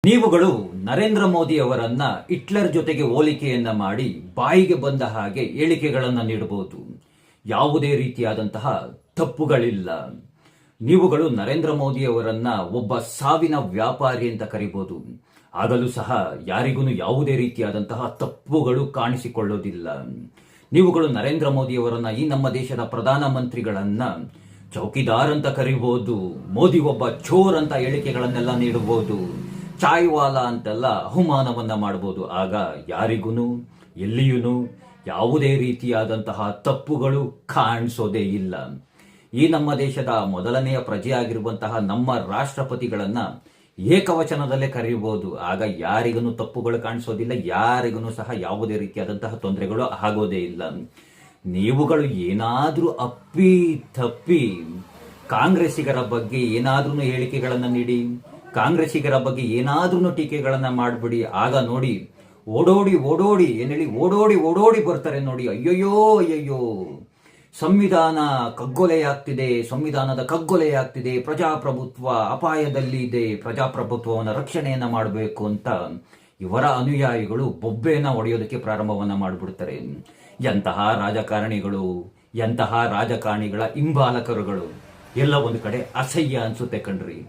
ನೀವುಗಳು ನರೇಂದ್ರ ಮೋದಿ ಅವರನ್ನ ಹಿಟ್ಲರ್ ಜೊತೆಗೆ ಹೋಲಿಕೆಯನ್ನ ಮಾಡಿ ಬಾಯಿಗೆ ಬಂದ ಹಾಗೆ ಹೇಳಿಕೆಗಳನ್ನ ನೀಡಬಹುದು. ಯಾವುದೇ ರೀತಿಯಾದಂತಹ ತಪ್ಪುಗಳಿಲ್ಲ. ನೀವುಗಳು ನರೇಂದ್ರ ಮೋದಿ ಅವರನ್ನ ಒಬ್ಬ ಸಾವಿನ ವ್ಯಾಪಾರಿ ಅಂತ ಕರಿಬಹುದು. ಆಗಲೂ ಸಹ ಯಾರಿಗೂ ಯಾವುದೇ ರೀತಿಯಾದಂತಹ ತಪ್ಪುಗಳು ಕಾಣಿಸಿಕೊಳ್ಳೋದಿಲ್ಲ. ನೀವುಗಳು ನರೇಂದ್ರ ಮೋದಿ ಅವರನ್ನ, ಈ ನಮ್ಮ ದೇಶದ ಪ್ರಧಾನ ಮಂತ್ರಿಗಳನ್ನ ಚೌಕಿದಾರ್ ಅಂತ ಕರಿಬಹುದು. ಮೋದಿ ಒಬ್ಬ ಚೋರ್ ಅಂತ ಹೇಳಿಕೆಗಳನ್ನೆಲ್ಲ ನೀಡಬಹುದು. ಚಾಯ್ವಾಲಾ ಅಂತೆಲ್ಲ ಅವಮಾನವನ್ನ ಮಾಡಬಹುದು. ಆಗ ಯಾರಿಗೂ ಎಲ್ಲಿಯೂ ಯಾವುದೇ ರೀತಿಯಾದಂತಹ ತಪ್ಪುಗಳು ಕಾಣಿಸೋದೇ ಇಲ್ಲ. ಈ ನಮ್ಮ ದೇಶದ ಮೊದಲನೆಯ ಪ್ರಜೆಯಾಗಿರುವಂತಹ ನಮ್ಮ ರಾಷ್ಟ್ರಪತಿಗಳನ್ನ ಏಕವಚನದಲ್ಲೇ ಕರೆಯಬಹುದು. ಆಗ ಯಾರಿಗೂ ತಪ್ಪುಗಳು ಕಾಣಿಸೋದಿಲ್ಲ, ಯಾರಿಗೂ ಸಹ ಯಾವುದೇ ರೀತಿಯಾದಂತಹ ತೊಂದರೆಗಳು ಆಗೋದೇ ಇಲ್ಲ. ನೀವುಗಳು ಏನಾದ್ರೂ ಅಪ್ಪಿ ತಪ್ಪಿ ಕಾಂಗ್ರೆಸ್ಸಿಗರ ಬಗ್ಗೆ ಏನಾದ್ರೂ ಹೇಳಿಕೆಗಳನ್ನ ನೀಡಿ, ಕಾಂಗ್ರೆಸ್ಸಿಗರ ಬಗ್ಗೆ ಏನಾದ್ರೂ ಟೀಕೆಗಳನ್ನ ಮಾಡ್ಬಿಡಿ. ಆಗ ನೋಡಿ, ಓಡೋಡಿ ಓಡೋಡಿ ಏನೇಳಿ ಓಡೋಡಿ ಓಡೋಡಿ ಬರ್ತಾರೆ ನೋಡಿ. ಅಯ್ಯಯ್ಯೋ ಅಯ್ಯಯ್ಯೋ, ಸಂವಿಧಾನ ಕಗ್ಗೊಲೆಯಾಗ್ತಿದೆ, ಸಂವಿಧಾನದ ಕಗ್ಗೊಲೆಯಾಗ್ತಿದೆ, ಪ್ರಜಾಪ್ರಭುತ್ವ ಅಪಾಯದಲ್ಲಿ ಇದೆ, ಪ್ರಜಾಪ್ರಭುತ್ವವನ್ನು ರಕ್ಷಣೆಯನ್ನ ಮಾಡಬೇಕು ಅಂತ ಇವರ ಅನುಯಾಯಿಗಳು ಬೊಬ್ಬೆಯನ್ನ ಹೊಡೆಯೋದಕ್ಕೆ ಪ್ರಾರಂಭವನ್ನ ಮಾಡಿಬಿಡ್ತಾರೆ. ಎಂತಹ ರಾಜಕಾರಣಿಗಳು, ಎಂತಹ ರಾಜಕಾರಣಿಗಳ ಹಿಂಬಾಲಕರುಗಳು, ಎಲ್ಲ ಒಂದು ಕಡೆ ಅಸಹ್ಯ ಅನ್ಸುತ್ತೆ ಕಣ್ರಿ.